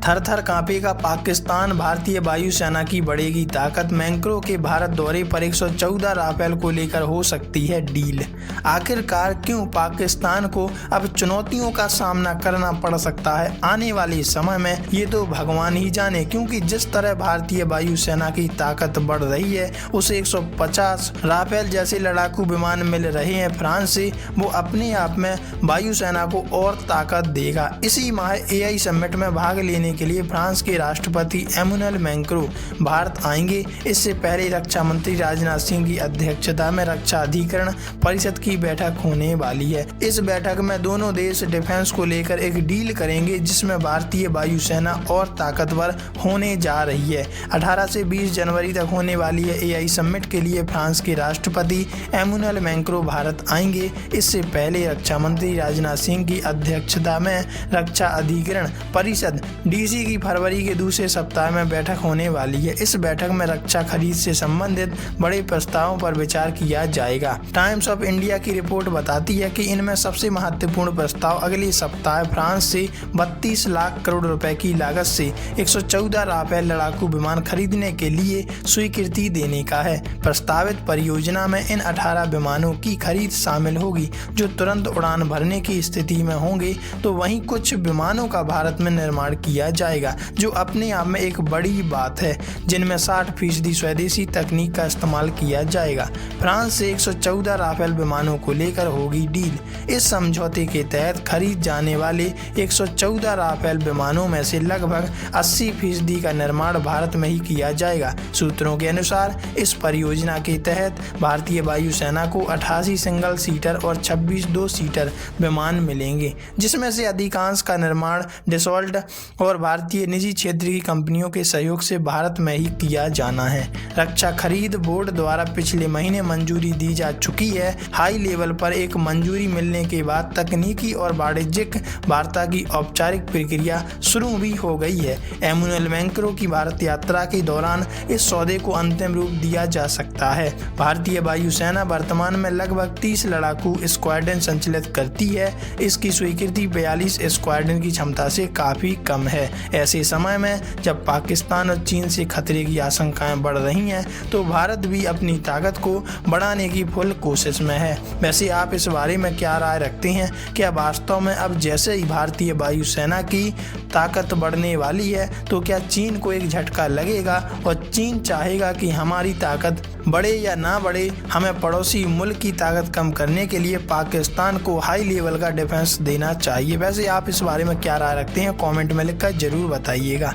थर-थर कांपेगा पाकिस्तान, भारतीय वायुसेना की बढ़ेगी ताकत। मैक्रों के भारत दौरे पर 114 राफेल को लेकर हो सकती है डील। आखिरकार क्यों पाकिस्तान को अब चुनौतियों का सामना करना पड़ सकता है आने वाले समय में, ये तो भगवान ही जाने, क्योंकि जिस तरह भारतीय वायुसेना की ताकत बढ़ रही है, उसे 150 राफेल जैसे लड़ाकू विमान मिल रहे हैं फ्रांस से, वो अपने आप में वायुसेना को और ताकत देगा। इसी माह AI समिट में भाग लेने के लिए फ्रांस के राष्ट्रपति एमुनुएल मैक्रों भारत आएंगे। इससे पहले रक्षा मंत्री राजनाथ सिंह की अध्यक्षता में रक्षा अधिकरण परिषद की बैठक होने वाली है। इस बैठक में दोनों देश डिफेंस को लेकर एक डील करेंगे, जिसमें भारतीय वायुसेना और ताकतवर होने जा रही है। 18 से 20 जनवरी तक होने वाली है AI समिट के लिए फ्रांस के राष्ट्रपति एमुनुएल मैक्रों भारत आएंगे। इससे पहले रक्षा मंत्री राजनाथ सिंह की अध्यक्षता में रक्षा अधिकरण परिषद DC की फरवरी के दूसरे सप्ताह में बैठक होने वाली है। इस बैठक में रक्षा खरीद से संबंधित बड़े प्रस्तावों पर विचार किया जाएगा। टाइम्स ऑफ इंडिया की रिपोर्ट बताती है कि इनमें सबसे महत्वपूर्ण प्रस्ताव अगले सप्ताह फ्रांस से 32 लाख करोड़ रुपए की लागत से 114 राफेल लड़ाकू विमान खरीदने के लिए स्वीकृति देने का है। प्रस्तावित परियोजना में इन 18 विमानों की खरीद शामिल होगी, जो तुरंत उड़ान भरने की स्थिति में होंगे, तो वहीं कुछ विमानों का भारत में निर्माण किया जाएगा, जो अपने आप में एक बड़ी बात है, जिनमें 60% स्वदेशी तकनीक का इस्तेमाल किया जाएगा। फ्रांस से 114 राफेल विमानों को लेकर होगी डील। इस समझौते के तहत खरीद जाने वाले 114 राफेल विमानों में से लगभग 80% का निर्माण भारत में ही किया जाएगा। सूत्रों के अनुसार इस परियोजना के तहत भारतीय वायुसेना को 88 सिंगल सीटर और 26 2 सीटर विमान मिलेंगे, जिसमें से अधिकांश का निर्माण डसॉल्ट और भारतीय निजी क्षेत्र की कंपनियों के सहयोग से भारत में ही किया जाना है। रक्षा खरीद बोर्ड द्वारा पिछले महीने मंजूरी दी जा चुकी है। हाई लेवल पर एक मंजूरी मिलने के बाद तकनीकी और वाणिज्यिक वार्ता की औपचारिक प्रक्रिया शुरू भी हो गई है। एमुनुएल मैक्रों की भारत यात्रा के दौरान इस सौदे को अंतिम रूप दिया जा सकता है। भारतीय वायुसेना वर्तमान में लगभग 30 लड़ाकू स्क्वाड्रन संचालित करती है। इसकी स्वीकृति 42 स्क्वाड्रन की क्षमता से काफी कम है। ऐसे समय में जब पाकिस्तान और चीन से खतरे की आशंकाएं बढ़ रही हैं, तो भारत भी अपनी ताकत को बढ़ाने की फुल कोशिश में है। वैसे आप इस बारे में क्या राय रखते हैं? क्या वास्तव में अब जैसे ही भारतीय वायुसेना की ताकत बढ़ने वाली है, तो क्या चीन को एक झटका लगेगा और चीन चाहेगा कि हमारी ताकत बढ़े या ना बढ़े, हमें पड़ोसी मुल्क की ताकत कम करने के लिए पाकिस्तान को हाई लेवल का डिफेंस देना चाहिए? वैसे आप इस बारे में क्या राय रखते हैं? कमेंट में लिखकर जरूर बताइएगा।